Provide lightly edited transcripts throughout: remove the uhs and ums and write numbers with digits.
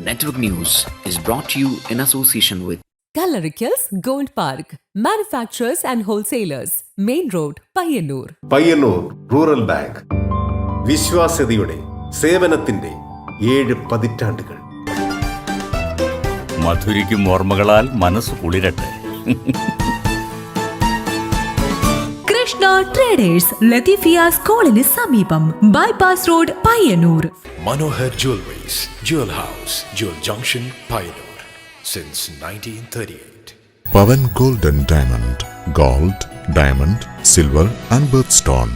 Network News is brought to you in association with Coloricals Gold Park, manufacturers and wholesalers, Main Road, Payyannur. Payyannur Rural Bank വിശ്വാസ്യതയുടെ സേവനത്തിന്റെ 7 പതിറ്റാണ്ടുകൾ. മധുരിക്കും ഓർമ്മകളാൽ മനസ്സ് കുളിരട്ടെ. Krishna traders Latheefiya സ്കൂളിന് സമീപം bypass road Payyanur. Manohar Jewelries, Jewel House, Jewel Junction, Payyanur, since 1938. Pavan Gold and Diamond, Gold, Diamond, Silver and Birthstone.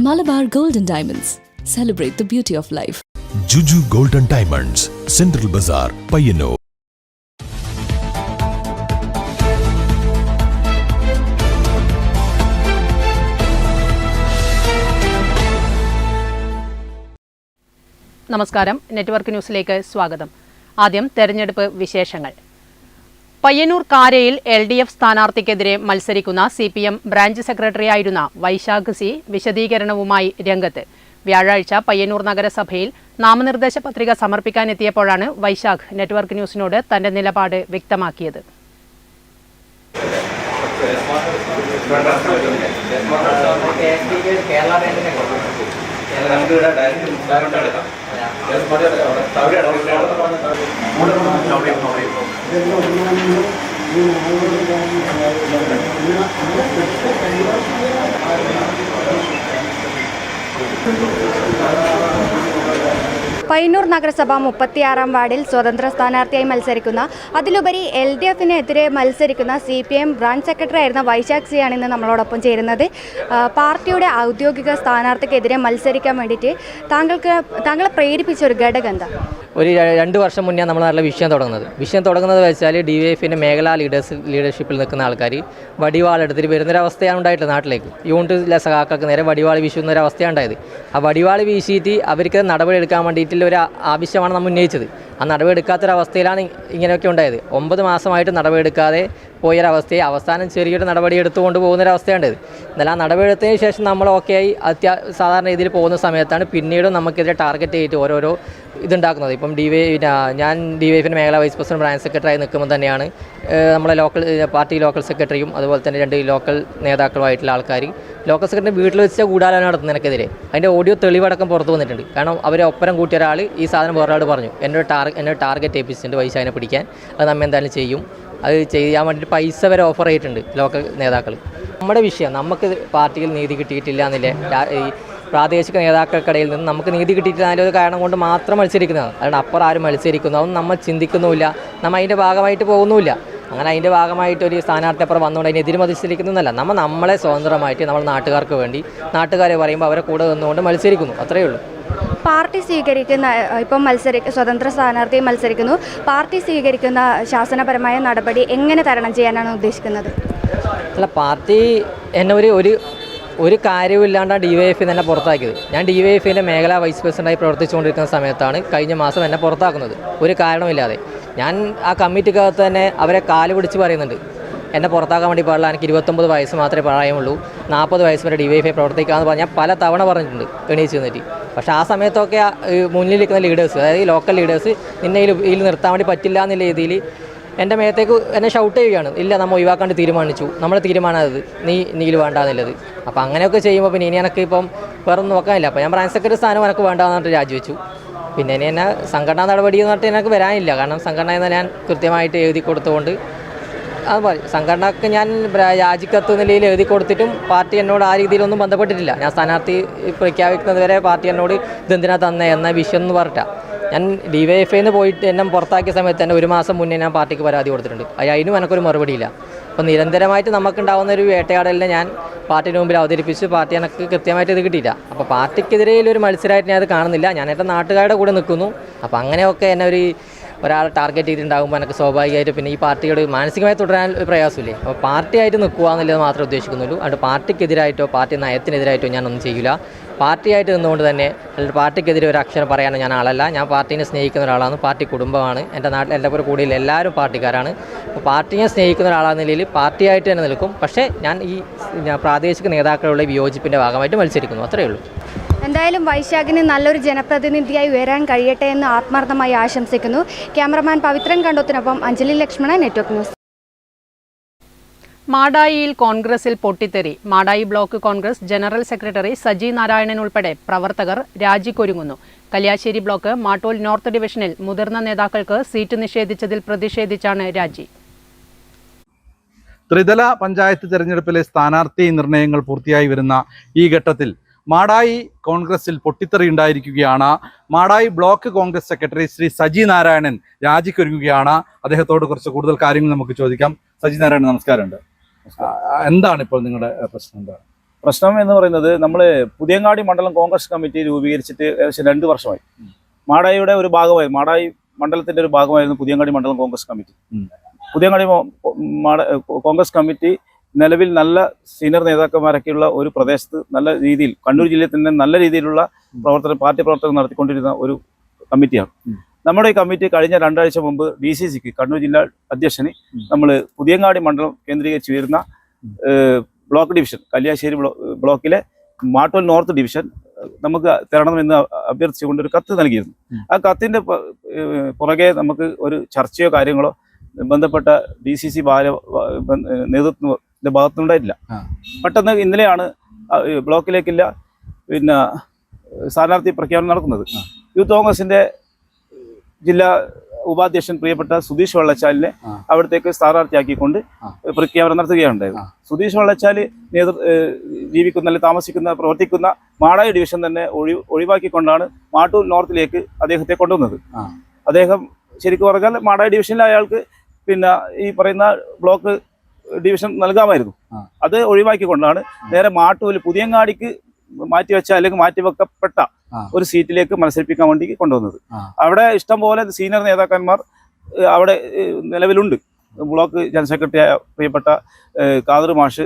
Malabar Gold and Diamonds, celebrate the beauty of life. Juju Gold and Diamonds, Central Bazaar, Payyannur. നമസ്കാരം, network ന്യൂസിലേക്ക് സ്വാഗതം. ആദ്യം തെരഞ്ഞെടുപ്പ് വിശേഷങ്ങൾ. Payyanur കാരയിൽ LDF സ്ഥാനാർത്ഥിക്കെതിരെ മത്സരിക്കുന്ന CPM branch സെക്രട്ടറിയായിരുന്ന Vaishakh C വിശദീകരണവുമായി രംഗത്ത്. വ്യാഴാഴ്ച പയ്യന്നൂർ നഗരസഭയിൽ നാമനിർദ്ദേശ പത്രിക സമർപ്പിക്കാനെത്തിയപ്പോഴാണ് വൈശാഖ് നെറ്റ്വർക്ക് ന്യൂസിനോട് തന്റെ നിലപാട് വ്യക്തമാക്കിയത്. പയ്യന്നൂർ നഗരസഭ 36-ാം വാർഡിൽ സ്വതന്ത്ര സ്ഥാനാർത്ഥിയായി മത്സരിക്കുന്ന, അതിലുപരി LDFനെതിരെ മത്സരിക്കുന്ന CPM ബ്രാഞ്ച് സെക്രട്ടറി ആയിരുന്ന വൈശാഖ് സിയാണ് ഇന്ന് നമ്മളോടൊപ്പം ചേരുന്നത്. പാർട്ടിയുടെ ഔദ്യോഗിക സ്ഥാനാർത്ഥിക്കെതിരെ മത്സരിക്കാൻ വേണ്ടിയിട്ട് താങ്കളെ പ്രേരിപ്പിച്ച ഒരു ഘടകം എന്താ? ഒരു 2 വർഷം മുന്നേ നമ്മൾ നല്ല വിഷയം തുടങ്ങുന്നത് വെച്ചാൽ DYFന്റെ മേഖലാ ലീഡർഷിപ്പിൽ നിൽക്കുന്ന ആൾക്കാർ വടിവാളെടുത്തിട്ട് വരുന്നൊരവസ്ഥയാണ് ഉണ്ടായിട്ട് നാട്ടിലേക്ക്. യൂണിറ്റ് സഖാക്കൾക്ക് നേരെ വടിവാൾ വീശുന്നൊരവസ്ഥയാണ് ഉണ്ടായത്. ആ വടിവാൾ വീശിയിട്ട് അവർക്ക് നടപടി എടുക്കാൻ വേണ്ടിയിട്ടുള്ള ഒരു ആവശ്യമാണ് നമ്മൾ ഉന്നയിച്ചത്. ആ നടപടി എടുക്കാത്തൊരവസ്ഥയിലാണ് ഇങ്ങനെയൊക്കെ ഉണ്ടായത്. 9 മാസമായിട്ട് നടപടി എടുക്കാതെ പോയൊരവസ്ഥയെ അവസാനം ചെറിയൊരു നടപടി എടുത്തുകൊണ്ട് പോകുന്നൊരവസ്ഥയുണ്ടായത്. എന്നാൽ ആ നടപടി എടുത്തതിന് ശേഷം നമ്മൾ ഓക്കെയായി സാധാരണ രീതിയിൽ പോകുന്ന സമയത്താണ് പിന്നീട് നമുക്കെതിരെ ടാർഗറ്റ് ചെയ്തിട്ട് ഓരോരോ ഇതുണ്ടാക്കുന്നത്. ഇപ്പം ഞാൻ DYFന്റെ മേഖലാ വൈസ് പ്രസിഡന്റ് ബ്രാഞ്ച് സെക്രട്ടറിയായി നിൽക്കുമ്പോൾ തന്നെയാണ് നമ്മളെ പാർട്ടി ലോക്കൽ സെക്രട്ടറിയും അതുപോലെ തന്നെ 2 ലോക്കൽ നേതാക്കളുമായിട്ടുള്ള ആൾക്കാർ ലോക്കൽ സെക്രട്ടറി വീട്ടിൽ വെച്ച കൂടാലാണ് നടത്തുന്നത് എനിക്കെതിരെ. അതിൻ്റെ ഓഡിയോ തെളിവടക്കം പുറത്ത് വന്നിട്ടുണ്ട്. കാരണം അവരെ ഒപ്പരം കൂട്ടിയ ഒരാൾ ഈ സാധനം വേറൊരാൾ പറഞ്ഞു, എന്നോട് ടാർഗറ്റ് ഏൽപ്പിച്ചിട്ടുണ്ട് വൈശാഖിനെ പിടിക്കാൻ, അത് നമ്മൾ എന്തായാലും ചെയ്യും, അത് ചെയ്യാൻ വേണ്ടിയിട്ട് പൈസ വരെ ഓഫർ ചെയ്തിട്ടുണ്ട് ലോക്കൽ നേതാക്കൾ. നമ്മുടെ വിഷയം നമുക്ക് പാർട്ടിയിൽ നീതി കിട്ടിയിട്ടില്ല എന്നില്ലേ, ഈ പ്രാദേശിക നേതാക്കൾക്കിടയിൽ നിന്ന് നമുക്ക് നീതി കിട്ടിയിട്ടില്ല അതിൻ്റെ ഒരു കാരണം കൊണ്ട് മാത്രം മത്സരിക്കുന്നതാണ്. അതുകൊണ്ട് അപ്പുറം ആരും മത്സരിക്കുന്നു അതൊന്നും നമ്മൾ ചിന്തിക്കുന്നുമില്ല, നമ്മൾ അതിൻ്റെ ഭാഗമായിട്ട് പോകുന്നുമില്ല. അങ്ങനെ അതിൻ്റെ ഭാഗമായിട്ട് ഒരു സ്ഥാനാർത്ഥി അപ്പുറം വന്നുകൊണ്ട് അതിനെതിരെ മത്സരിക്കുന്നതല്ല. നമ്മളെ സ്വതന്ത്രമായിട്ട് നമ്മൾ നാട്ടുകാർക്ക് വേണ്ടി, നാട്ടുകാരെ പറയുമ്പോൾ അവരെ കൂടെ നിന്നുകൊണ്ട് മത്സരിക്കുന്നു, അത്രയേ ഉള്ളൂ. പാർട്ടി സ്വീകരിക്കുന്ന ഇപ്പം സ്വതന്ത്ര സ്ഥാനാർത്ഥി മത്സരിക്കുന്നു, പാർട്ടി സ്വീകരിക്കുന്ന ശാസനപരമായ നടപടി എങ്ങനെ തരണം ചെയ്യാനാണ് ഉദ്ദേശിക്കുന്നത്? അല്ല, പാർട്ടി എന്നെ ഒരു കാര്യവുമില്ലാണ്ടാണ് DYF എന്നെ പുറത്താക്കിയത്. ഞാൻ DYFന്റെ മേഖലാ വൈസ് പ്രസിഡന്റായി പ്രവർത്തിച്ചുകൊണ്ടിരിക്കുന്ന സമയത്താണ് കഴിഞ്ഞ മാസം എന്നെ പുറത്താക്കുന്നത്, ഒരു കാരണമില്ലാതെ. ഞാൻ ആ കമ്മിറ്റിക്കകത്ത് തന്നെ അവരെ കാല് പിടിച്ച് പറയുന്നുണ്ട്, എന്നെ പുറത്താക്കാൻ വേണ്ടി പാടില്ല, എനിക്ക് 29 വയസ്സ് മാത്രമേ പ്രായമുള്ളൂ, 40 വയസ്സ് വരെ DYF പ്രവർത്തിക്കാമെന്ന് പറഞ്ഞാൽ പല തവണ പറഞ്ഞിട്ടുണ്ട് എണീച്ച് നിന്നിട്ട്. പക്ഷേ ആ സമയത്തൊക്കെ മുന്നിലിരിക്കുന്ന ലീഡേഴ്സ്, അതായത് ലോക്കൽ ലീഡേഴ്സ്, നിന്നെ ഇതിൽ നിർത്താൻ വേണ്ടി പറ്റില്ല എന്നുള്ള രീതിയിൽ എൻ്റെ മേത്തേക്ക് എന്നെ ഷൗട്ട് ചെയ്യുകയാണ്. ഇല്ല, നമ്മൾ ഒഴിവാക്കാണ്ട് തീരുമാനിച്ചു, നമ്മുടെ തീരുമാനമാണത്, നീയിൽ വേണ്ടാന്നുള്ളത്. അപ്പോൾ അങ്ങനെയൊക്കെ ചെയ്യുമ്പോൾ പിന്നെ ഇനി എനിക്ക് ഇപ്പം വേറെ ഒന്നും നോക്കാനില്ല. അപ്പോൾ ഞാൻ ബ്രാഞ്ച് സെക്രട്ടറി സ്ഥാനം എനിക്ക് വേണ്ടാന്ന് പറഞ്ഞിട്ട് രാജിവെച്ചു. പിന്നെ ഇനി എന്നെ സംഘടനാ നടപടി എന്ന് പറഞ്ഞിട്ട് എനിക്ക് വരാനില്ല. കാരണം സംഘടന എന്ന് ഞാൻ കൃത്യമായിട്ട് എഴുതി കൊടുത്തുകൊണ്ട് അതുപോലെ സംഘടനക്ക് ഞാൻ രാജിക്കത്ത് നിലയിൽ എഴുതി കൊടുത്തിട്ടും പാർട്ടി എന്നോട് ആ രീതിയിലൊന്നും ബന്ധപ്പെട്ടിട്ടില്ല. ഞാൻ സ്ഥാനാർത്ഥി പ്രഖ്യാപിക്കുന്നത് വരെ പാർട്ടി എന്നോട് ഇതെന്തിനാ തന്നെ എന്ന വിഷയം എന്ന് പറഞ്ഞാൽ ഞാൻ DYFന്ന് പോയിട്ട് എന്നെ പുറത്താക്കിയ സമയത്ത് തന്നെ 1 മാസം മുന്നേ ഞാൻ പാർട്ടിക്ക് പരാതി കൊടുത്തിട്ടുണ്ട്. അതിനും എനിക്കൊരു മറുപടിയില്ല. അപ്പോൾ നിരന്തരമായിട്ട് നമുക്കുണ്ടാകുന്ന ഒരു വേട്ടയാടലിനെ ഞാൻ പാർട്ടിയുടെ മുമ്പിൽ അവതരിപ്പിച്ച് പാർട്ടി എനിക്ക് കൃത്യമായിട്ട് ഇത് കിട്ടിയില്ല. അപ്പോൾ പാർട്ടിക്കെതിരെയൊരു മത്സരമായിട്ട് ഞാൻ അത് കാണുന്നില്ല. ഞാൻ എൻ്റെ നാട്ടുകാരുടെ കൂടെ നിൽക്കുന്നു. അപ്പോൾ അങ്ങനെയൊക്കെ എന്നെ ഒരാളെ ടാർഗറ്റ് ചെയ്തിട്ടുണ്ടാകുമ്പോൾ എനിക്ക് സ്വാഭാവികമായിട്ട് പിന്നെ ഈ പാർട്ടിയോട് മാനസികമായി തുടരാൻ ഒരു പ്രയാസമില്ലേ. അപ്പോൾ പാർട്ടിയായിട്ട് നിൽക്കുക എന്നുള്ളത് മാത്രമേ ഉദ്ദേശിക്കുന്നുള്ളൂ. അതുകൊണ്ട് പാർട്ടിക്കെതിരായിട്ടോ പാർട്ടി നയത്തിനെതിരായിട്ടോ ഞാനൊന്നും ചെയ്യില്ല. പാർട്ടിയായിട്ട് നിന്നുകൊണ്ട് തന്നെ, അല്ലെങ്കിൽ പാർട്ടിക്കെതിരെ ഒരു അക്ഷരം പറയാനോ ഞാൻ ആളല്ല. ഞാൻ പാർട്ടീനെ സ്നേഹിക്കുന്ന ഒരാളാണ്, പാർട്ടി കുടുംബമാണ്. എൻ്റെ നാട്ടിൽ എൻ്റെ കൂടെ എല്ലാവരും പാർട്ടിക്കാരാണ്. അപ്പോൾ പാർട്ടിയെ സ്നേഹിക്കുന്ന ഒരാളെന്ന നിലയിൽ പാർട്ടിയായിട്ട് തന്നെ നിൽക്കും. പക്ഷേ ഞാൻ പ്രാദേശിക നേതാക്കളുടെ വിയോജിപ്പിൻ്റെ ഭാഗമായിട്ട് മത്സരിക്കുന്നു, അത്രയേ ഉള്ളൂ. എന്തായാലും വൈശാഖിന് നല്ലൊരു ജനപ്രതിനിധിയായി വരാൻ കഴിയട്ടെ എന്ന് ആത്മാർത്ഥമായി ആശംസിക്കുന്നു. ക്യാമറമാൻ പവിത്രൻ കണ്ടോത്തിനൊപ്പം അഞ്ജലി ലക്ഷ്മണൻ, നെറ്റ്വർക്ക് ന്യൂസ്. മാടായിയിൽ കോൺഗ്രസിൽ പൊട്ടിത്തെറി. Madayi block Congress general secretary Saji Narayanan ഉൾപ്പെടെ പ്രവർത്തകർ രാജിക്കൊരുങ്ങുന്നു. കല്യാശ്ശേരി ബ്ലോക്ക് മാട്ടൂൽ നോർത്ത് ഡിവിഷനിൽ മുതിർന്ന നേതാക്കൾക്ക് സീറ്റ് നിഷേധിച്ചതിൽ പ്രതിഷേധിച്ചാണ് രാജി. ത്രിതല പഞ്ചായത്ത് തെരഞ്ഞെടുപ്പിലെ സ്ഥാനാർത്ഥി നിർണയങ്ങൾ പൂർത്തിയായി വരുന്ന ഈ ഘട്ടത്തിൽ മാടായി കോൺഗ്രസിൽ പൊട്ടിത്തെറി ഉണ്ടായിരിക്കുകയാണ്. മാടായി ബ്ലോക്ക് കോൺഗ്രസ് സെക്രട്ടറി ശ്രീ സജി നാരായണൻ രാജിക്കൊരുങ്ങുകയാണ്. അദ്ദേഹത്തോട് കുറച്ച് കൂടുതൽ കാര്യങ്ങൾ നമുക്ക് ചോദിക്കാം. സജി നാരായണൻ, നമസ്കാരമുണ്ട്. എന്താണ് ഇപ്പോൾ നിങ്ങളുടെ പ്രശ്നം? എന്താണ് പ്രശ്നം എന്ന് പറയുന്നത്, നമ്മൾ പുതിയങ്ങാടി മണ്ഡലം കോൺഗ്രസ് കമ്മിറ്റി രൂപീകരിച്ചിട്ട് ഏകദേശം 2 വർഷമായി. മാടായിയുടെ ഒരു ഭാഗമായി, മാടായി മണ്ഡലത്തിന്റെ ഒരു ഭാഗമായിരുന്നു പുതിയങ്ങാടി മണ്ഡലം കോൺഗ്രസ് കമ്മിറ്റി. പുതിയങ്ങാടി കോൺഗ്രസ് കമ്മിറ്റി നിലവിൽ നല്ല സീനിയർ നേതാക്കന്മാരൊക്കെയുള്ള ഒരു പ്രദേശത്ത് നല്ല രീതിയിൽ, കണ്ണൂർ ജില്ലയിൽ തന്നെ നല്ല രീതിയിലുള്ള പാർട്ടി പ്രവർത്തനം നടത്തിക്കൊണ്ടിരുന്ന ഒരു കമ്മിറ്റിയാണ്. നമ്മുടെ ഈ കമ്മിറ്റി കഴിഞ്ഞ 2 ആഴ്ച മുമ്പ് DCCക്ക്, കണ്ണൂർ ജില്ലാ അധ്യക്ഷന്, നമ്മൾ പുതിയങ്ങാടി മണ്ഡലം കേന്ദ്രീകരിച്ച് വരുന്ന ബ്ലോക്ക് ഡിവിഷൻ, കല്യാശ്ശേരി ബ്ലോക്കിലെ മാട്ടൂൽ നോർത്ത് ഡിവിഷൻ നമുക്ക് തരണമെന്ന് അഭ്യർത്ഥിച്ചുകൊണ്ട് ഒരു കത്ത് നൽകിയിരുന്നു. ആ കത്തിൻ്റെ പുറകെ നമുക്ക് ഒരു ചർച്ചയോ കാര്യങ്ങളോ ബന്ധപ്പെട്ട DCC നേതൃത്വത്തിന്റെ ഭാഗത്തുനിന്നുണ്ടായിട്ടില്ല. പെട്ടെന്ന് ഇന്നലെയാണ് ബ്ലോക്കിലേക്കില്ല പിന്നെ സ്ഥാനാർത്ഥി പ്രഖ്യാപനം നടക്കുന്നത്. യൂത്ത് കോൺഗ്രസിന്റെ ജില്ലാ ഉപാധ്യക്ഷൻ പ്രിയപ്പെട്ട സുധീഷ് വെള്ളച്ചാലിനെ അവിടത്തേക്ക് സ്ഥാനാർത്ഥിയാക്കിക്കൊണ്ട് പ്രഖ്യാപനം നടത്തുകയുണ്ടായത്. സുധീഷ് വെള്ളച്ചാല് ജീവിക്കുന്ന, അല്ലെങ്കിൽ താമസിക്കുന്ന, പ്രവർത്തിക്കുന്ന മാടായി ഡിവിഷൻ തന്നെ ഒഴിവാക്കിക്കൊണ്ടാണ് മാട്ടൂർ നോർത്തിലേക്ക് അദ്ദേഹത്തെ കൊണ്ടുവന്നത്. അദ്ദേഹം ശരിക്കും പറഞ്ഞാൽ മാടായി ഡിവിഷനിൽ അയാൾക്ക് പിന്നെ ഈ പറയുന്ന ബ്ലോക്ക് ഡിവിഷൻ നൽകാമായിരുന്നു. അത് ഒഴിവാക്കിക്കൊണ്ടാണ് നേരെ മാട്ടൂർ പുതിയങ്ങാടിക്ക് മാറ്റിവെച്ച, അല്ലെങ്കിൽ മാറ്റിവെക്കപ്പെട്ട ഒരു സീറ്റിലേക്ക് മത്സരിപ്പിക്കാൻ വേണ്ടി കൊണ്ടുവന്നത്. അവിടെ ഇഷ്ടംപോലെ സീനിയർ നേതാക്കന്മാർ അവിടെ നിലവിലുണ്ട്. ബ്ലോക്ക് ജനറൽ സെക്രട്ടറി പ്രിയപ്പെട്ട ഖാദർ മാഷ്,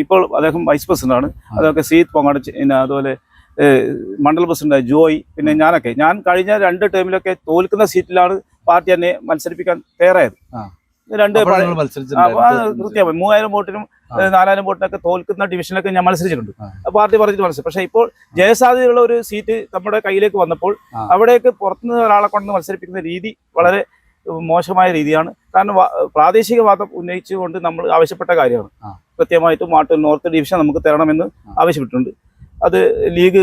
ഇപ്പോൾ അദ്ദേഹം വൈസ് പ്രസിഡന്റാണ്. അതൊക്കെ സീത് പൊങ്ങാട്, പിന്നെ അതുപോലെ മണ്ഡല പ്രസിഡന്റ് ജോയ്, പിന്നെ ഞാൻ കഴിഞ്ഞ 2 ടേമിലൊക്കെ തോൽക്കുന്ന സീറ്റിലാണ് പാർട്ടി എന്നെ മത്സരിപ്പിക്കാൻ തയ്യാറായത്. 2 കൃത്യമായി 3000 വോട്ടിനും 4000 വോട്ടിനൊക്കെ തോൽക്കുന്ന ഡിവിഷനിലൊക്കെ ഞാൻ മത്സരിച്ചിട്ടുണ്ട്. പാർട്ടി പറഞ്ഞിട്ട് മത്സരിച്ചു. പക്ഷേ ഇപ്പോൾ ജയസാധ്യതയുള്ള ഒരു സീറ്റ് നമ്മുടെ കയ്യിലേക്ക് വന്നപ്പോൾ അവിടേക്ക് പുറത്തുനിന്ന് ഒരാളെ കൊണ്ട് മത്സരിപ്പിക്കുന്ന രീതി വളരെ മോശമായ രീതിയാണ്. കാരണം പ്രാദേശികവാദം ഉന്നയിച്ചുകൊണ്ട് നമ്മൾ ആവശ്യപ്പെട്ട കാര്യമാണ്. കൃത്യമായിട്ടും മാട്ടൂർ നോർത്ത് ഡിവിഷൻ നമുക്ക് തരണമെന്ന് ആവശ്യപ്പെട്ടിട്ടുണ്ട്. അത് ലീഗ്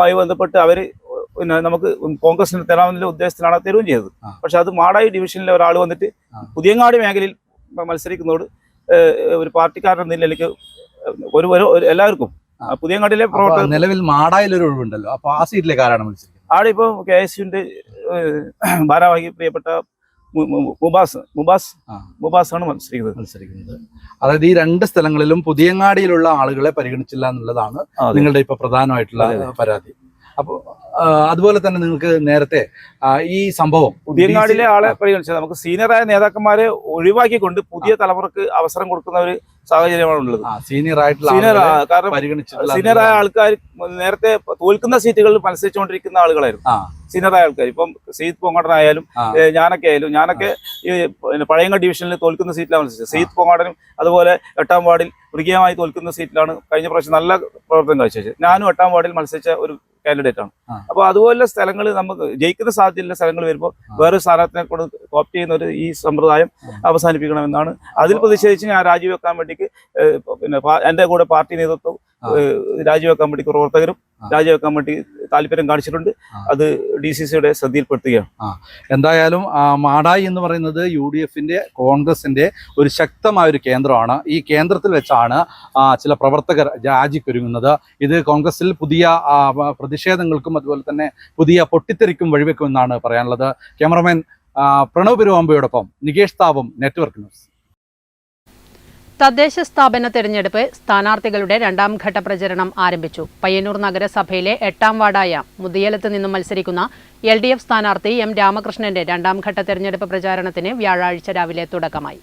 ആയി ബന്ധപ്പെട്ട് അവർ പിന്നെ നമുക്ക് കോൺഗ്രസിന് തരാമെന്നുള്ള ഉദ്ദേശത്തിലാണ് തരുകയും ചെയ്തത്. പക്ഷെ അത് മാടായി ഡിവിഷനിലെ ഒരാൾ വന്നിട്ട് പുതിയങ്ങാടി മേഖലയിൽ മത്സരിക്കുന്നതോട് ഒരു പാർട്ടിക്കാരൻ നിലയിലേക്ക് എല്ലാവർക്കും പുതിയങ്ങാടിയിലെ പ്രവർത്തകർ, നിലവിൽ മാടായിൽ ഒരു ഒഴിവുണ്ടല്ലോ, അപ്പൊ ആ സീറ്റിലേക്ക് ആരാണ് മത്സരിക്കുന്നത്? ആടെ ഇപ്പോൾ KSUവിന്റെ ഭാരവാഹി പ്രിയപ്പെട്ട മുബാസാണ് മത്സരിക്കുന്നത്. അതായത് ഈ 2 സ്ഥലങ്ങളിലും പുതിയങ്ങാടിയിലുള്ള ആളുകളെ പരിഗണിച്ചില്ല എന്നുള്ളതാണ് നിങ്ങളുടെ ഇപ്പൊ പ്രധാനമായിട്ടുള്ള പരാതി. അപ്പോൾ അതുപോലെ തന്നെ നിങ്ങൾക്ക് നേരത്തെ ഈ സംഭവം പുതിയങ്ങാടിയിലെ ആളെ പരിഗണിച്ചത്, നമുക്ക് സീനിയറായ നേതാക്കന്മാരെ ഒഴിവാക്കിക്കൊണ്ട് പുതിയ തലമുറക്ക് അവസരം കൊടുക്കുന്ന ഒരു സാഹചര്യമാണ് ഉള്ളത്. സീനിയറായ ആൾക്കാർ നേരത്തെ തോൽക്കുന്ന സീറ്റുകളിൽ മത്സരിച്ചുകൊണ്ടിരിക്കുന്ന ആളുകളായിരുന്നു സീനിയറായ ആൾക്കാർ. ഇപ്പം സീത് പൊങ്ങാടനായാലും ഞാനൊക്കെ ഈ പഴയങ്ങാട് ഡിവിഷനിൽ തോൽക്കുന്ന സീറ്റിലാണ് മത്സരിച്ചത്. സീത് പൊങ്ങാടനും അതുപോലെ 8ാം വാർഡിൽ മൃഗീയമായി തോൽക്കുന്ന സീറ്റിലാണ് കഴിഞ്ഞ പ്രാവശ്യം നല്ല പ്രവർത്തനം കാഴ്ചവെച്ചത്. ഞാനും 8ാം വാർഡിൽ മത്സരിച്ച ഒരു കാൻഡിഡേറ്റ് ആണ്. അപ്പോൾ അതുപോലെ സ്ഥലങ്ങൾ നമുക്ക് ജയിക്കുന്ന സാധ്യതയുള്ള സ്ഥലങ്ങൾ വരുമ്പോൾ വേറൊരു സ്ഥാനാർത്ഥിനെ കൊണ്ട് കോപ്റ്റ് ചെയ്യുന്ന ഈ സമ്പ്രദായം അവസാനിപ്പിക്കണമെന്നാണ്. അതിൽ പ്രതിഷേധിച്ച് ഞാൻ രാജിവെക്കാൻ വേണ്ടിക്ക് പിന്നെ എൻ്റെ കൂടെ പാർട്ടി നേതൃത്വം രാജിവെക്കാൻ വേണ്ടി പ്രവർത്തകരും രാജിവെക്കാൻ വേണ്ടി താല്പര്യം കാണിച്ചിട്ടുണ്ട്. അത് DCCയുടെ ശ്രദ്ധയിൽപ്പെടുത്തുകയാണ്. എന്തായാലും മാടായി എന്ന് പറയുന്നത് UDFന്റെ കോൺഗ്രസിന്റെ ഒരു ശക്തമായ ഒരു കേന്ദ്രമാണ്. ഈ കേന്ദ്രത്തിൽ വെച്ചാണ് ചില പ്രവർത്തകർ രാജിക്കൊരുങ്ങുന്നത്. ഇത് കോൺഗ്രസിൽ പുതിയ പ്രതിഷേധങ്ങൾക്കും അതുപോലെ തന്നെ പുതിയ പൊട്ടിത്തെറിക്കും വഴിവെക്കുമെന്നാണ് പറയാനുള്ളത്. ക്യാമറമാൻ പ്രണവ് പെരുവാമ്പയോടൊപ്പം നികേഷ് താപം, നെറ്റ്വർക്ക് ന്യൂസ്. തദ്ദേശ സ്ഥാപന തെരഞ്ഞെടുപ്പ് സ്ഥാനാർത്ഥികളുടെ 2ാം ഘട്ട പ്രചരണം ആരംഭിച്ചു. പയ്യന്നൂർ നഗരസഭയിലെ 8ാം വാർഡായ മുതിയലത്ത് നിന്നും മത്സരിക്കുന്ന LDF സ്ഥാനാർത്ഥി M രാമകൃഷ്ണന്റെ 2ാം ഘട്ട തെരഞ്ഞെടുപ്പ് പ്രചാരണത്തിന് വ്യാഴാഴ്ച രാവിലെ തുടക്കമായി.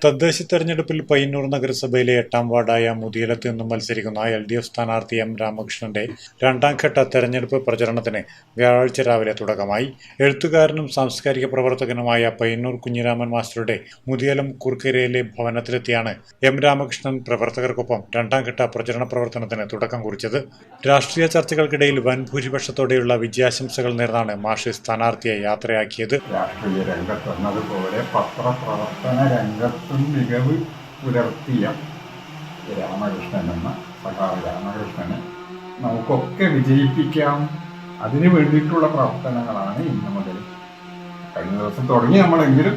തദ്ദേശ തെരഞ്ഞെടുപ്പിൽ പയ്യന്നൂർ നഗരസഭയിലെ 8ാം വാർഡായ മുതിയലത്ത് നിന്നും മത്സരിക്കുന്ന LDF സ്ഥാനാർത്ഥി M രാമകൃഷ്ണന്റെ 2ാം ഘട്ട തെരഞ്ഞെടുപ്പ് പ്രചരണത്തിന് വ്യാഴാഴ്ച രാവിലെ തുടക്കമായി. എഴുത്തുകാരനും സാംസ്കാരിക പ്രവർത്തകനുമായ പയ്യന്നൂർ കുഞ്ഞിരാമൻ മാസ്റ്ററുടെ മുതിയലം കുർക്കരയിലെ ഭവനത്തിലെത്തിയാണ് M രാമകൃഷ്ണൻ പ്രവർത്തകർക്കൊപ്പം 2ാം ഘട്ട പ്രചരണ പ്രവർത്തനത്തിന് തുടക്കം കുറിച്ചത്. രാഷ്ട്രീയ ചർച്ചകൾക്കിടയിൽ വൻ ഭൂരിപക്ഷത്തോടെയുള്ള വിജയാശംസകൾ നേർന്നാണ് മാഷ് സ്ഥാനാർത്ഥിയെ യാത്രയാക്കിയത്. രാഷ്ട്രീയ രംഗത്തെന്നതുപോലെ പത്രപ്രവർത്തന രംഗത്തും മികവ് പുലർത്തിയ രാമകൃഷ്ണൻ എന്ന സഖാവ് രാമകൃഷ്ണനെ നമുക്കൊക്കെ വിജയിപ്പിക്കാം. അതിനു വേണ്ടിയിട്ടുള്ള പ്രവർത്തനങ്ങളാണ് ഇന്ന് മുതൽ കഴിഞ്ഞ ദിവസം തുടങ്ങി നമ്മളെങ്കിലും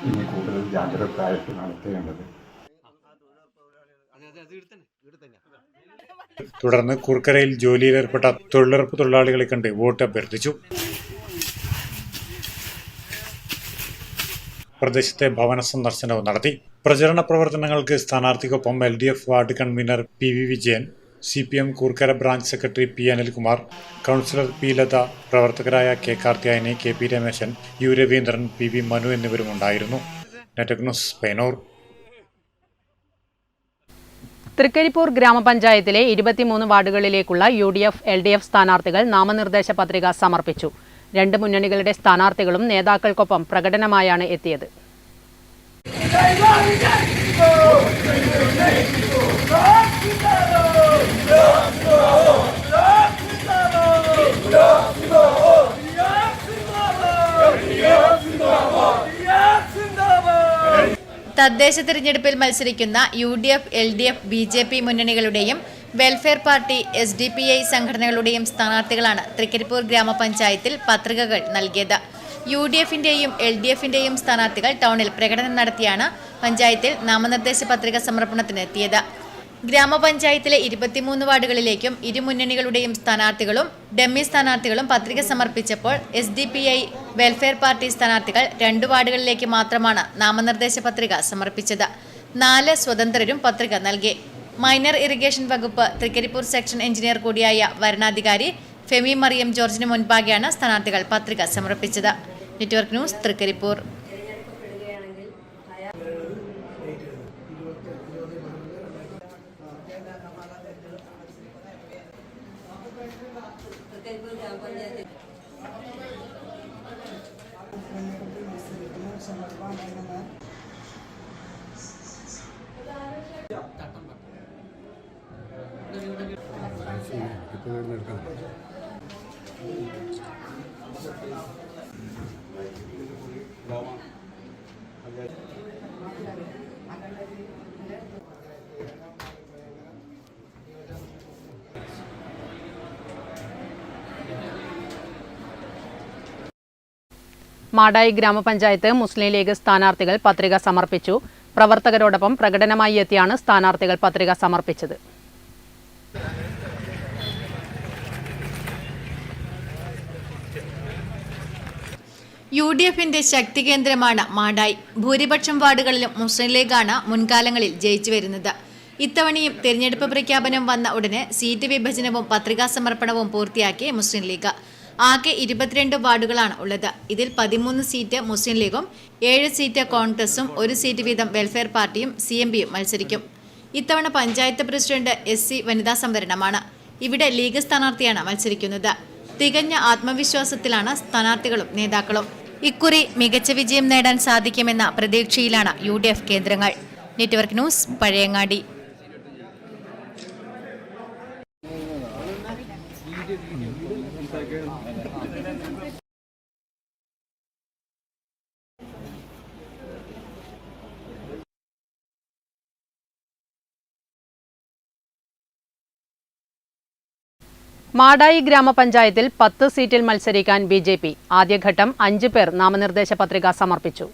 ഇനി കൂടുതൽ ജാഗ്രതയായിട്ട് നടത്തേണ്ടത്. തുടർന്ന് കുർക്കരയിൽ ജോലിയിലേർപ്പെട്ട തൊഴിലുറപ്പ് തൊഴിലാളികളെ കണ്ട് വോട്ട് അഭ്യർത്ഥിച്ചു. പ്രദേശത്തെ ഭവന സന്ദർശനവും നടത്തി. പ്രചരണ പ്രവർത്തനങ്ങൾക്ക് സ്ഥാനാർത്ഥിക്കൊപ്പം LDF ward convener PV Vijayan, CPM Koorkkara branch secretary P Anilkumar, councillor P Latha, പ്രവർത്തകരായ K Karthiyayani, KP Rameshan, U Raveendran, PV Manu എന്നിവരും ഉണ്ടായിരുന്നു. Network News, Payyanur. തൃക്കരിപ്പൂർ ഗ്രാമപഞ്ചായത്തിലെ 23 വാർഡുകളിലേക്കുള്ള UDF LDF സ്ഥാനാർത്ഥികൾ നാമനിർദ്ദേശ പത്രിക സമർപ്പിച്ചു. 2 മുന്നണികളുടെ സ്ഥാനാർത്ഥികളും നേതാക്കൾക്കൊപ്പം പ്രകടനമായാണ് എത്തിയത്. തദ്ദേശ തിരഞ്ഞെടുപ്പിൽ മത്സരിക്കുന്ന UDF LDF BJP മുന്നണികളുടെയും വെൽഫെയർ പാർട്ടി SDPI സംഘടനകളുടെയും സ്ഥാനാർത്ഥികളാണ് തൃക്കരിപ്പൂർ ഗ്രാമപഞ്ചായത്തിൽ പത്രികകൾ നൽകിയത്. UDFന്റെയും LDFന്റെയും സ്ഥാനാർത്ഥികൾ ടൗണിൽ പ്രകടനം നടത്തിയാണ് പഞ്ചായത്തിൽ നാമനിർദ്ദേശ പത്രിക സമർപ്പണത്തിന് എത്തിയത്. ഗ്രാമപഞ്ചായത്തിലെ 23 വാർഡുകളിലേക്കും ഇരു മുന്നണികളുടെയും സ്ഥാനാർത്ഥികളും ഡമ്മി സ്ഥാനാർത്ഥികളും പത്രിക സമർപ്പിച്ചപ്പോൾ SDPI വെൽഫെയർ പാർട്ടി സ്ഥാനാർത്ഥികൾ 2 വാർഡുകളിലേക്ക് മാത്രമാണ് നാമനിർദ്ദേശ പത്രിക സമർപ്പിച്ചത്. 4 സ്വതന്ത്രരും പത്രിക നൽകി. മൈനർ ഇറിഗേഷൻ വകുപ്പ് തൃക്കരിപ്പൂർ സെക്ഷൻ എഞ്ചിനീയർ കൂടിയായ വരണാധികാരി ഫെമി മറിയം ജോർജിന് മുൻപാകെയാണ് സ്ഥാനാർത്ഥികൾ പത്രിക സമർപ്പിച്ചത്. Network news, Trikaripur. മാടായി ഗ്രാമപഞ്ചായത്ത് മുസ്ലിം ലീഗ് സ്ഥാനാർത്ഥികൾ പത്രിക സമർപ്പിച്ചു. പ്രവർത്തകരോടൊപ്പം പ്രകടനമായി എത്തിയാണ് സ്ഥാനാർത്ഥികൾ പത്രിക സമർപ്പിച്ചത്. UDFന്റെ ശക്തി കേന്ദ്രമാണ് മാടായി. ഭൂരിപക്ഷം വാർഡുകളിലും മുസ്ലിം ലീഗാണ് മുൻകാലങ്ങളിൽ ജയിച്ചു വരുന്നത്. ഇത്തവണയും തിരഞ്ഞെടുപ്പ് പ്രഖ്യാപനം വന്ന ഉടനെ സീറ്റ് വിഭജനവും പത്രികാ സമർപ്പണവും പൂർത്തിയാക്കി മുസ്ലിം ലീഗ്. ആകെ 22 വാർഡുകളാണ് ഉള്ളത്. ഇതിൽ 13 സീറ്റ് മുസ്ലിം ലീഗും 7 സീറ്റ് കോൺഗ്രസും 1 സീറ്റ് വീതം വെൽഫെയർ പാർട്ടിയും CMPയും മത്സരിക്കും. ഇത്തവണ പഞ്ചായത്ത് പ്രസിഡന്റ് SC വനിതാ സംവരണമാണ്. ഇവിടെ ലീഗ് സ്ഥാനാർത്ഥിയാണ് മത്സരിക്കുന്നത്. തികഞ്ഞ ആത്മവിശ്വാസത്തിലാണ് സ്ഥാനാർത്ഥികളും നേതാക്കളും. ഇക്കുറി മികച്ച വിജയം നേടാൻ സാധിക്കുമെന്ന പ്രതീക്ഷയിലാണ് UDF കേന്ദ്രങ്ങൾ. Network news, Pazhayangadi. മാടായി ഗ്രാമപഞ്ചായത്തിൽ 10 സീറ്റിൽ മത്സരിക്കാൻ BJP. ആദ്യഘട്ടം 5 പേർ നാമനിർദ്ദേശ പത്രിക സമർപ്പിച്ചു.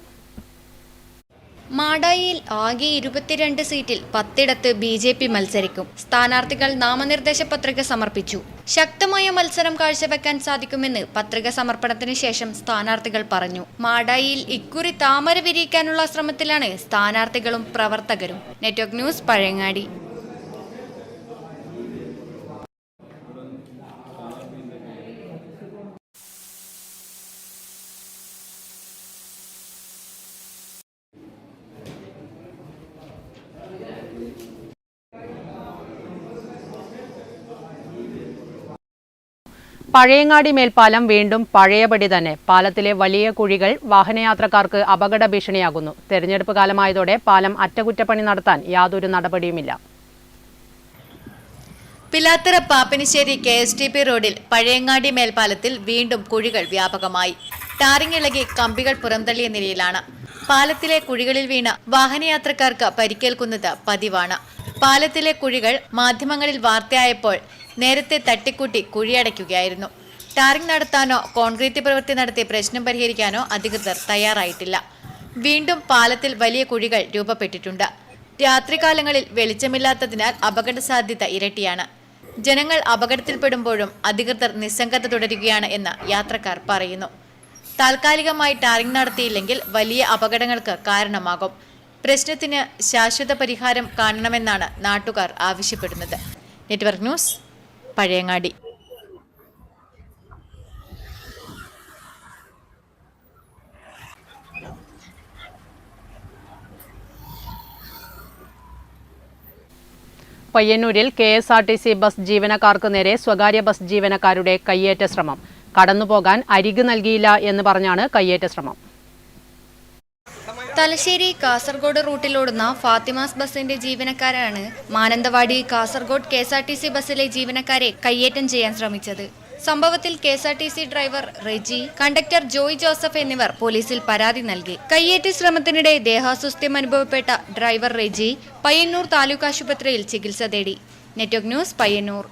മാടായിയിൽ ആകെ 22 സീറ്റിൽ 10ഇടത്ത് BJP മത്സരിക്കും. സ്ഥാനാർത്ഥികൾ നാമനിർദ്ദേശ പത്രിക സമർപ്പിച്ചു. ശക്തമായ മത്സരം കാഴ്ചവെക്കാൻ സാധിക്കുമെന്ന് പത്രിക സമർപ്പണത്തിന് ശേഷം സ്ഥാനാർത്ഥികൾ പറഞ്ഞു. മാടായിയിൽ ഇക്കുറി താമര വിരിയിക്കാനുള്ള ശ്രമത്തിലാണ് സ്ഥാനാർത്ഥികളും പ്രവർത്തകരും. Network news, Pazhayangadi. പഴയങ്ങാടി മേൽപ്പാലം വീണ്ടും പഴയപടി തന്നെ. പാലത്തിലെ വലിയ കുഴികൾ വാഹനയാത്രക്കാർക്ക് അപകട ഭീഷണിയാകുന്നു. തെരഞ്ഞെടുപ്പ് കാലമായതോടെ പാലം അറ്റകുറ്റപ്പണി നടത്താൻ യാതൊരു നടപടിയുമില്ല. പിലാത്തറ പാപ്പനിശ്ശേരി KSTP റോഡിൽ പഴയങ്ങാടി മേൽപ്പാലത്തിൽ വീണ്ടും കുഴികൾ വ്യാപകമായി. ടാറിംഗ് ഇളകി കമ്പികൾ പുറംതള്ളിയ നിലയിലാണ്. പാലത്തിലെ കുഴികളിൽ വീണ വാഹനയാത്രക്കാർക്ക് പരിക്കേൽക്കുന്നത് പതിവാണ്. പാലത്തിലെ കുഴികൾ മാധ്യമങ്ങളിൽ വാർത്തയായപ്പോൾ നേരത്തെ തട്ടിക്കൂട്ടി കുഴിയടയ്ക്കുകയായിരുന്നു. ടാറിംഗ് നടത്താനോ കോൺക്രീറ്റ് പ്രവൃത്തി നടത്തി പ്രശ്നം പരിഹരിക്കാനോ അധികൃതർ തയ്യാറായിട്ടില്ല. വീണ്ടും പാലത്തിൽ വലിയ കുഴികൾ രൂപപ്പെട്ടിട്ടുണ്ട്. രാത്രികാലങ്ങളിൽ വെളിച്ചമില്ലാത്തതിനാൽ അപകട സാധ്യത ഇരട്ടിയാണ്. ജനങ്ങൾ അപകടത്തിൽപ്പെടുമ്പോഴും അധികൃതർ നിസ്സംഗത തുടരുകയാണ് എന്ന് യാത്രക്കാർ പറയുന്നു. താൽക്കാലികമായി ടാറിംഗ് നടത്തിയില്ലെങ്കിൽ വലിയ അപകടങ്ങൾക്ക് കാരണമാകും. പ്രശ്നത്തിന് ശാശ്വത പരിഹാരം കാണണമെന്നാണ് നാട്ടുകാർ ആവശ്യപ്പെടുന്നത്. Network news, Pazhayangadi. പയ്യന്നൂരിൽ KSRTC ബസ് ജീവനക്കാർക്ക് നേരെ സ്വകാര്യ ബസ് ജീവനക്കാരുടെ കയ്യേറ്റ ശ്രമം. കടന്നുപോകാൻ അരികു നൽകിയില്ല എന്ന് പറഞ്ഞാണ് കയ്യേറ്റ ശ്രമം. തലശ്ശേരി കാസർഗോഡ് റൂട്ടിലോടുന്ന ഫാത്തിമാസ് ബസിന്റെ ജീവനക്കാരാണ് മാനന്തവാടി കാസർഗോഡ് KSRTC ബസ്സിലെ ജീവനക്കാരെ കയ്യേറ്റം ചെയ്യാൻ ശ്രമിച്ചത്. സംഭവത്തിൽ KSRTC driver Reji, conductor Joy Joseph എന്നിവർ പോലീസിൽ പരാതി നൽകി. കയ്യേറ്റ ശ്രമത്തിനിടെ ദേഹാസ്വാസ്ഥ്യം അനുഭവപ്പെട്ട ഡ്രൈവർ റെജി പയ്യന്നൂർ താലൂക്ക് ആശുപത്രിയിൽ ചികിത്സ തേടി. Network News, Payyanur.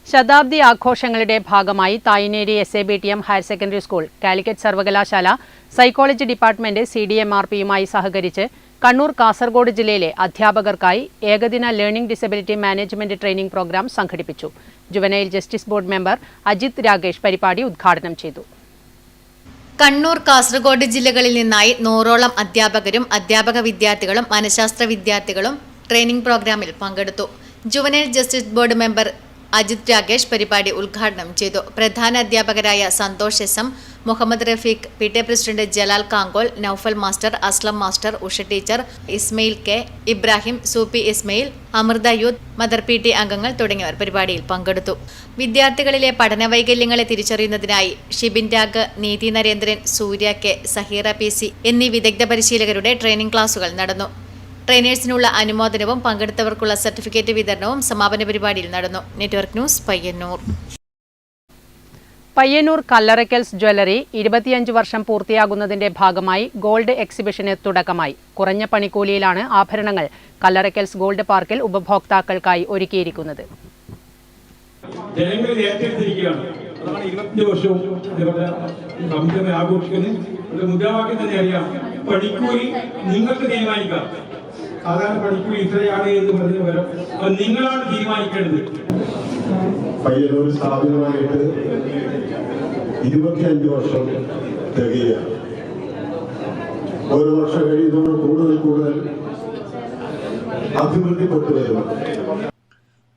ശതാബ്ദി ആഘോഷങ്ങളുടെ ഭാഗമായി Thayineri SABTM higher secondary school, Calicut സർവകലാശാല സൈക്കോളജി ഡിപ്പാർട്ട്മെന്റ് CDMRPയുമായി സഹകരിച്ച് കണ്ണൂർ, കാസർഗോഡ് ജില്ലയിലെ അധ്യാപകർക്കായി ഏകദിന learning disability management training programme സംഘടിപ്പിച്ചു. Juvenile justice board member Ajith Rakesh പരിപാടി ഉദ്ഘാടനം ചെയ്തു. കണ്ണൂർ, കാസർഗോഡ് ജില്ലകളിൽ നിന്നായി 100ഓളം അധ്യാപകരും അധ്യാപക വിദ്യാർത്ഥികളും മനഃശാസ്ത്ര വിദ്യാർത്ഥികളും ട്രെയിനിംഗ് പ്രോഗ്രാമിൽ പങ്കെടുത്തു. Juvenile justice board member Ajith Rakesh പരിപാടി ഉദ്ഘാടനം ചെയ്തു. പ്രധാന അധ്യാപകരായ Santhosh SM, Muhammad Rafeeq, PTA president Jalal Kankol, Noufal master, Aslam master, Usha teacher, Ismail K, Ibrahim, Soopy Ismail, Amrutha youth, mother PT അംഗങ്ങൾ തുടങ്ങിയവർ പരിപാടിയിൽ പങ്കെടുത്തു. വിദ്യാർത്ഥികളിലെ പഠന വൈകല്യങ്ങളെ തിരിച്ചറിയുന്നതിനായി ഷിബിൻ രാഗ്, നീതി നരേന്ദ്രൻ, സൂര്യ K, സഹീറ PC എന്നീ വിദഗ്ധ പരിശീലകരുടെ ട്രെയിനിംഗ് ക്ലാസുകൾ നടന്നു. ട്രെയിനേഴ്സിനുള്ള അനുമോദനവും പങ്കെടുത്തവർക്കുള്ള സർട്ടിഫിക്കറ്റ് വിതരണവും സമാപന പരിപാടിയിൽ നടന്നു. Network News, Payyanur. Payyanur Kallarakkals jewellery 25 വർഷം പൂർത്തിയാകുന്നതിന്റെ ഭാഗമായി ഗോൾഡ് എക്സിബിഷന് തുടക്കമായി. കുറഞ്ഞ പണിക്കൂലിയിലാണ് ആഭരണങ്ങൾ കല്ലറയ്ക്കൽസ് ഗോൾഡ് പാർക്കിൽ ഉപഭോക്താക്കൾക്കായി ഒരുക്കിയിരിക്കുന്നത്. ജനങ്ങൾ ഏറ്റെടുത്തിരിക്കുകയാണ്. അതാണ് 25 വർഷവും ഇതേപോലെ ആഘോഷിക്കുന്നത്. ഒരു മുദ്രാവാക്യം തന്നെ അറിയാം, പണിക്കൂലി നിങ്ങൾക്ക് തീരുമാനിക്കാം. സാധാരണ പണിക്കൂലി ഇത്രയാണ് എന്ന് പറഞ്ഞു വരും, അത് നിങ്ങളാണ് തീരുമാനിക്കേണ്ടത്. പയ്യന്നൂർ സ്ഥാപിതമായിട്ട് 25 വർഷം തികയാണ്. ഓരോ വർഷം കഴിയുന്നതോട് കൂടുതൽ അഭിവൃദ്ധിപ്പെട്ടു വരുന്നു.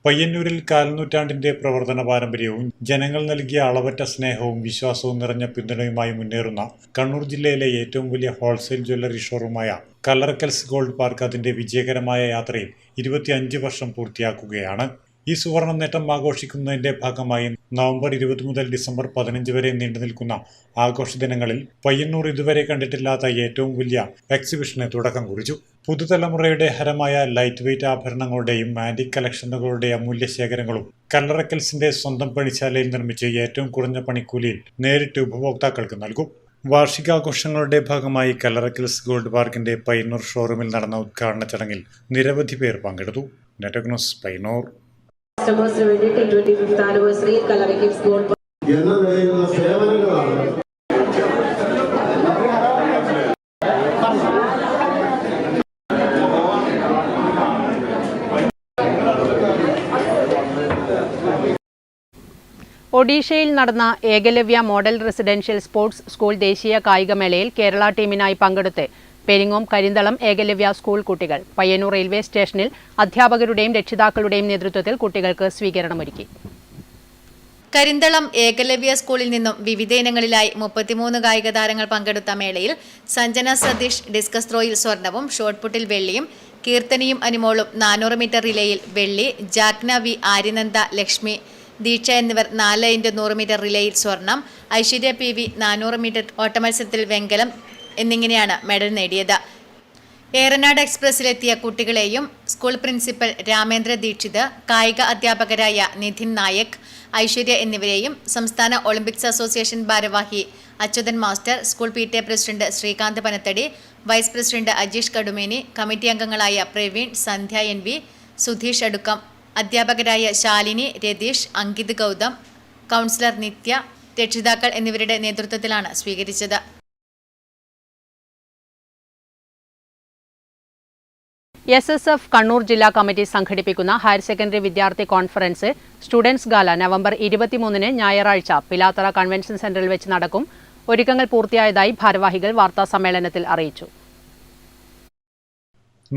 പയ്യന്നൂരിൽ കാൽനൂറ്റാണ്ടിന്റെ പ്രവർത്തന പാരമ്പര്യവും ജനങ്ങൾ നൽകിയ അളവറ്റ സ്നേഹവും വിശ്വാസവും നിറഞ്ഞ പിന്തുണയുമായി മുന്നേറുന്ന കണ്ണൂർ ജില്ലയിലെ ഏറ്റവും വലിയ ഹോൾസെയിൽ ജ്വല്ലറി ഷോറൂമായ കല്ലറയ്ക്കൽസ് ഗോൾഡ് പാർക്ക് അതിന്റെ വിജയകരമായ യാത്രയിൽ 25 വർഷം പൂർത്തിയാക്കുകയാണ്. ഈ സുവർണ നേട്ടം ആഘോഷിക്കുന്നതിന്റെ ഭാഗമായി നവംബർ 20 മുതൽ ഡിസംബർ 15 വരെ നീണ്ടുനിൽക്കുന്ന ആഘോഷ ദിനങ്ങളിൽ പയ്യന്നൂർ ഇതുവരെ കണ്ടിട്ടില്ലാത്ത ഏറ്റവും വലിയ എക്സിബിഷന് തുടക്കം കുറിച്ചു. പുതുതലമുറയുടെ ഹരമായ ലൈറ്റ് വെയ്റ്റ് ആഭരണങ്ങളുടെയും ആന്റിക് കളക്ഷനുകളുടെ അമൂല്യ ശേഖരങ്ങളും കല്ലറയ്ക്കൽസിന്റെ സ്വന്തം പണിശാലയിൽ നിർമ്മിച്ച് ഏറ്റവും കുറഞ്ഞ പണിക്കൂലിയിൽ നേരിട്ട് ഉപഭോക്താക്കൾക്ക് നൽകും. വാർഷികാഘോഷങ്ങളുടെ ഭാഗമായി കല്ലറയ്ക്കൽസ് ഗോൾഡ് പാർക്കിന്റെ പയ്യന്നൂർ ഷോറൂമിൽ നടന്ന ഉദ്ഘാടന ചടങ്ങിൽ നിരവധി പേർ പങ്കെടുത്തു. Network News, Payyanur. കസ്റ്റമേഴ്സിന് വേണ്ടി T25th ആനിവേഴ്സറി കലറി കിഡ്സ് ഗോൾഡ് എന്ന നിലയിലുള്ള സേവനങ്ങളാണ് ഒഡീഷയിൽ നടന്ന Eklavya model residential sports school ദേശീയ കായികമേളയിൽ കേരള ടീമിനായി പങ്കെടുത്ത് പെരിങ്ങോം കരിന്തളം ഏകലവ്യ സ്കൂൾ കുട്ടികൾ പയ്യന്നൂർ റെയിൽവേ സ്റ്റേഷനിൽ അധ്യാപകരുടെയും രക്ഷിതാക്കളുടെയും നേതൃത്വത്തിൽ കുട്ടികൾക്ക് സ്വീകരണമൊരുക്കി. കരിന്തളം ഏകലവ്യ സ്കൂളിൽ നിന്നും വിവിധ ഇനങ്ങളിലായി 33 കായിക താരങ്ങൾ പങ്കെടുത്ത മേളയിൽ സഞ്ജന സതീഷ് ഡിസ്കസ് ത്രോയിൽ സ്വർണവും ഷോട്ട്പുട്ടിൽ വെള്ളിയും, കീർത്തനിയും അനുമോളും 400 മീറ്റർ റിലേയിൽ വെള്ളി, ജാഗ്ന വി, ആര്യനന്ദ, ലക്ഷ്മി, ദീക്ഷ എന്നിവർ 4x100 മീറ്റർ റിലേയിൽ സ്വർണം, ഐശ്വര്യ PV 400 മീറ്റർ ഓട്ടമത്സരത്തിൽ വെങ്കലം എന്നിങ്ങനെയാണ് മെഡൽ നേടിയത്. ഏറനാട് എക്സ്പ്രസിലെത്തിയ കുട്ടികളെയും സ്കൂൾ പ്രിൻസിപ്പൽ രാമേന്ദ്ര ദീക്ഷിത്, കായിക അധ്യാപകരായ നിധിൻ നായക്, ഐശ്വര്യ എന്നിവരെയും സംസ്ഥാന ഒളിമ്പിക്സ് അസോസിയേഷൻ ഭാരവാഹി Achuthan master, school PTA president Sreekanth Panathady, vice president Ajeesh Kadumeni, committee അംഗങ്ങളായ പ്രവീൺ, സന്ധ്യ NV, സുധീഷ് അടുക്കം, അധ്യാപകരായ ശാലിനി, രതീഷ്, അങ്കിത് ഗൗതം, കൗൺസിലർ നിത്യ, രക്ഷിതാക്കൾ എന്നിവരുടെ നേതൃത്വത്തിലാണ് സ്വീകരിച്ചത്. SSF കണ്ണൂർ ജില്ലാ കമ്മിറ്റി സംഘടിപ്പിക്കുന്ന ഹയർ സെക്കൻഡറി വിദ്യാർത്ഥി കോൺഫറൻസ് സ്റ്റുഡൻസ് ഗാല നവംബർ 23 ഞായറാഴ്ച പിലാത്തറ കൺവെൻഷൻ സെന്ററിൽ വെച്ച് നടക്കും. ഒരുക്കങ്ങൾ പൂർത്തിയായതായി ഭാരവാഹികൾ വാർത്താസമ്മേളനത്തിൽ അറിയിച്ചു.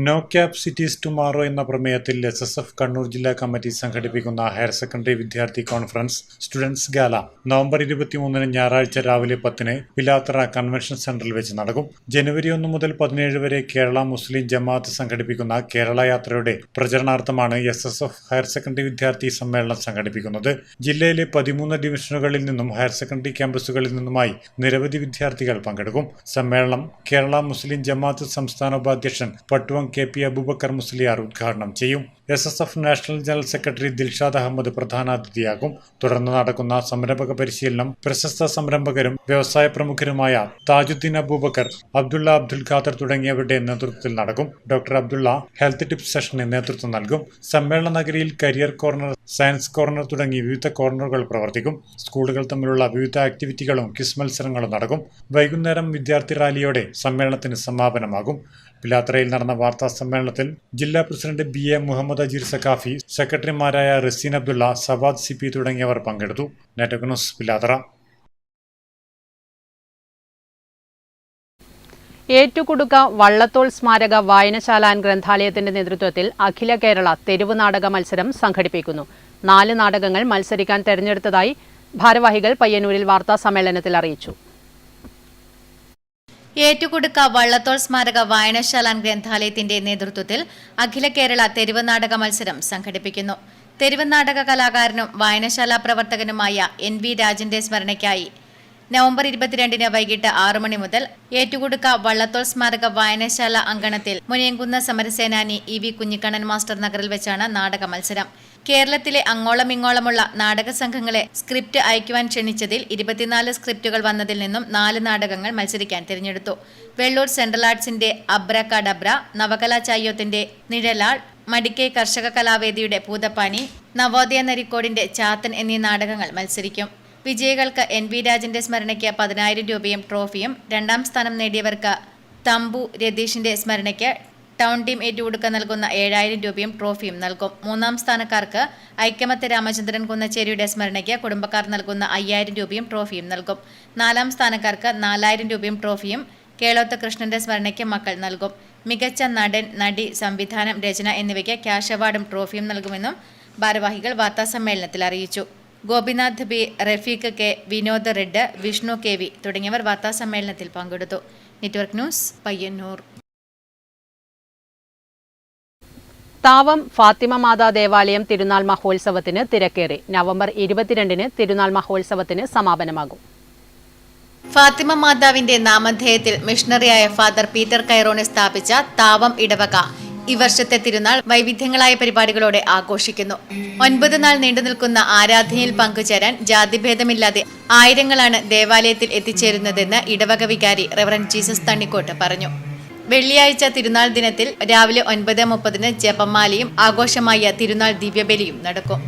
നോ ക്യാപ് സിറ്റീസ് ടുമാറോ എന്ന പ്രമേയത്തിൽ SSF കണ്ണൂർ ജില്ലാ കമ്മിറ്റി സംഘടിപ്പിക്കുന്ന ഹയർ സെക്കൻഡറി വിദ്യാർത്ഥി കോൺഫറൻസ് സ്റ്റുഡൻസ് ഗാല നവംബർ 23 ഞായറാഴ്ച രാവിലെ 10 പിലാത്തറ കൺവെൻഷൻ സെന്ററിൽ വെച്ച് നടക്കും. ജനുവരി 1 മുതൽ 17 വരെ കേരള മുസ്ലിം ജമാഅത്ത് സംഘടിപ്പിക്കുന്ന കേരള യാത്രയുടെ പ്രചരണാർത്ഥമാണ് SSF ഹയർ സെക്കൻഡറി വിദ്യാർത്ഥി സമ്മേളനം സംഘടിപ്പിക്കുന്നത്. ജില്ലയിലെ 13 ഡിവിഷനുകളിൽ നിന്നും ഹയർ സെക്കൻഡറി ക്യാമ്പസുകളിൽ നിന്നുമായി നിരവധി വിദ്യാർത്ഥികൾ പങ്കെടുക്കും. സമ്മേളനം കേരള മുസ്ലിം ജമാഅത്ത് സംസ്ഥാന ഉപാധ്യക്ഷൻ പട്ടുവം KP അബൂബക്കർ മുസ്ലിയാർ ഉദ്ഘാടനം ചെയ്യും. SSF national general secretary Dilshad Ahmed പ്രധാനാതിഥിയാകും. തുടർന്ന് നടക്കുന്ന സംരംഭക പരിശീലനം പ്രശസ്ത സംരംഭകരും വ്യവസായ പ്രമുഖരുമായ താജുദ്ദീൻ അബൂബക്കർ, അബ്ദുൽ ഖാദർ തുടങ്ങിയവരുടെ നേതൃത്വത്തിൽ നടക്കും. ഡോക്ടർ അബ്ദുള്ള ഹെൽത്ത് ടിപ്സ് സെഷന് നേതൃത്വം നൽകും. സമ്മേളന നഗരിയിൽ കരിയർ കോർണർ, സയൻസ് കോർണർ തുടങ്ങി വിവിധ കോർണറുകൾ പ്രവർത്തിക്കും. സ്കൂളുകൾ തമ്മിലുള്ള വിവിധ ആക്ടിവിറ്റികളും ക്വിസ് മത്സരങ്ങളും നടക്കും. വൈകുന്നേരം വിദ്യാർത്ഥി റാലിയോടെ സമ്മേളനത്തിന് സമാപനമാകും. പിലാത്തറയിൽ നടന്ന വാർത്താ സമ്മേളനത്തിൽ ജില്ലാ പ്രസിഡന്റ് BA മുഹമ്മദ് അജീർ സഖാഫി, സെക്രട്ടറിമാരായ റസീൻ അബ്ദുള്ള, സവാദ് CP തുടങ്ങിയവർ പങ്കെടുത്തു. Network News Pilathara. ഏറ്റുകുടുക്ക വള്ളത്തോൾ സ്മാരക വായനശാല ഗ്രന്ഥാലയത്തിന്റെ നേതൃത്വത്തിൽ അഖില കേരള തെരുവ് നാടക മത്സരം സംഘടിപ്പിക്കുന്നു. 4 നാടകങ്ങൾ മത്സരിക്കാൻ തെരഞ്ഞെടുത്തതായി ഭാരവാഹികൾ പയ്യന്നൂരിൽ വാർത്താ സമ്മേളനത്തിൽ അറിയിച്ചു. ഏറ്റുകുടുക്ക വള്ളത്തോൾ സ്മാരക വായനശാല ഗ്രന്ഥാലയത്തിന്റെ നേതൃത്വത്തിൽ അഖില കേരള തെരുവ് നാടക മത്സരം സംഘടിപ്പിക്കുന്നു. തെരുവ് നാടക കലാകാരനും വായനശാല പ്രവർത്തകനുമായ NV രാജന്റെ സ്മരണയ്ക്കായി നവംബർ 22 വൈകിട്ട് 6 മണി മുതൽ ഏറ്റുകുടുക്ക വള്ളത്തോൾ സ്മാരക വായനശാല അങ്കണത്തിൽ മുനിയംകുന്ന സമരസേനാനി EV കുഞ്ഞിക്കണ്ണൻ മാസ്റ്റർ നഗറിൽ വെച്ചാണ് നാടക മത്സരം. കേരളത്തിലെ അങ്ങോളം ഇങ്ങോളമുള്ള നാടക സംഘങ്ങളെ സ്ക്രിപ്റ്റ് അയക്കുവാൻ ക്ഷണിച്ചതിൽ 24 സ്ക്രിപ്റ്റുകൾ വന്നതിൽ നിന്നും 4 നാടകങ്ങൾ മത്സരിക്കാൻ തിരഞ്ഞെടുത്തു. വെള്ളൂർ സെൻട്രൽ ആർട്സിന്റെ അബ്രകഡബ്ര, നവകലാ ചായ്യോത്തിന്റെ നിഴലാൾ, മടിക്കൈ കർഷക കലാവേദിയുടെ പൂതപ്പാനി, നവോദയ നരിക്കോടിന്റെ ചാത്തൻ എന്നീ നാടകങ്ങൾ മത്സരിക്കും. വിജയികൾക്ക് NV രാജന്റെ സ്മരണയ്ക്ക് 10,000 രൂപയും ട്രോഫിയും, 2ാം സ്ഥാനം നേടിയവർക്ക് തമ്പു രതീഷിന്റെ സ്മരണയ്ക്ക് ടൗൺ ടീം ഏറ്റുകൊടുക്ക നൽകുന്ന 7,000 രൂപയും ട്രോഫിയും നൽകും. 3ാം സ്ഥാനക്കാർക്ക് ഐക്യമത്ത് രാമചന്ദ്രൻ കുന്നച്ചേരിയുടെ സ്മരണയ്ക്ക് കുടുംബക്കാർ നൽകുന്ന 5,000 രൂപയും ട്രോഫിയും നൽകും. 4ാം സ്ഥാനക്കാർക്ക് 4,000 രൂപയും ട്രോഫിയും കേളോത്ത് കൃഷ്ണന്റെ സ്മരണയ്ക്ക് മക്കൾ നൽകും. മികച്ച നടൻ, നടി, സംവിധാനം, രചന എന്നിവയ്ക്ക് ക്യാഷ് അവാർഡും ട്രോഫിയും നൽകുമെന്നും ഭാരവാഹികൾ വാർത്താസമ്മേളനത്തിൽ അറിയിച്ചു. ഗോപിനാഥ് B, റഫീഖ് K, വിനോദ് റെഡ്, വിഷ്ണു KV തുടങ്ങിയവർ വാർത്താസമ്മേളനത്തിൽ പങ്കെടുത്തു. Network News Payyannur. താവം ഫാത്തിമ മാതാ ദേവാലയം തിരുനാൾ മഹോത്സവത്തിന് തിരക്കേറി. നവംബർ 22 തിരുനാൾ മഹോത്സവത്തിന് സമാപനമാകും. ഫാത്തിമ മാതാവിന്റെ നാമധേയത്തിൽ മിഷണറിയായ ഫാദർ പീറ്റർ കൈറോണി സ്ഥാപിച്ച താവം ഇടവക ഈ വർഷത്തെ തിരുനാൾ വൈവിധ്യങ്ങളായ പരിപാടികളോടെ ആഘോഷിക്കുന്നു. 9 നാൾ നീണ്ടുനിൽക്കുന്ന ആരാധനയിൽ പങ്കുചേരാൻ ജാതിഭേദമില്ലാതെ ആയിരങ്ങളാണ് ദേവാലയത്തിൽ എത്തിച്ചേരുന്നതെന്ന് ഇടവക വികാരി റെവറന്റ് ജീസസ് തണ്ണിക്കോട്ട് പറഞ്ഞു. വെള്ളിയാഴ്ച തിരുനാൾ ദിനത്തിൽ രാവിലെ 9:30 ജപമാലയും ആഘോഷമായ തിരുനാൾ ദിവ്യബലിയും നടക്കും.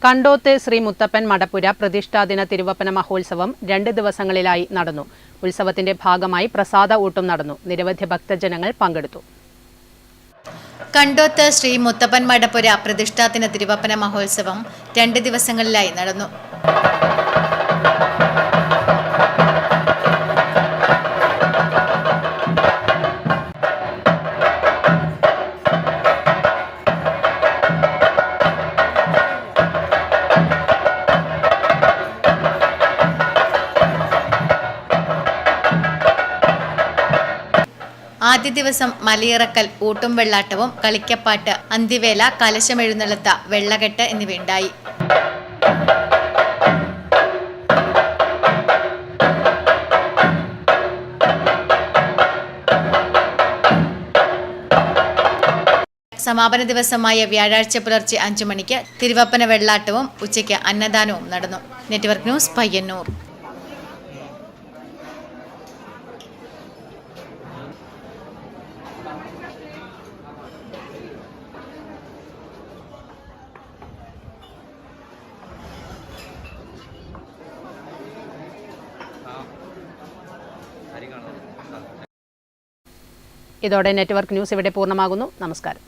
കണ്ടോത്ത് ശ്രീ മുത്തപ്പൻ മടപ്പുര പ്രതിഷ്ഠാദിന തിരുവപ്പന മഹോത്സവം 2 ദിവസങ്ങളിലായി നടന്നു. ഉത്സവത്തിന്റെ ഭാഗമായി പ്രസാദ ഊട്ടും നടന്നു. നിരവധി ഭക്തജനങ്ങൾ പങ്കെടുത്തു. കണ്ടോത്ത് ശ്രീ മുത്തപ്പൻ മടപ്പുര പ്രതിഷ്ഠാദിന തിരുവപ്പന മഹോത്സവം 2 ദിവസങ്ങളിലായി നടന്നു. ആദ്യ ദിവസം മലയിറക്കൽ, ഊട്ടും വെള്ളാട്ടവും, കളിക്കപ്പാട്ട്, അന്തിവേല, കലശമെഴുന്നള്ളത്ത, വെള്ളകെട്ട് എന്നിവയുണ്ടായി. സമാപന ദിവസമായ വ്യാഴാഴ്ച പുലർച്ചെ 5 മണിക്ക് തിരുവപ്പന വെള്ളാട്ടവും ഉച്ചയ്ക്ക് അന്നദാനവും നടന്നു. Network News, Payyanur. ഇതോടെ നെറ്റ്വർക്ക് ന്യൂസ് ഇവിടെ പൂർണ്ണമാകുന്നു. നമസ്കാരം.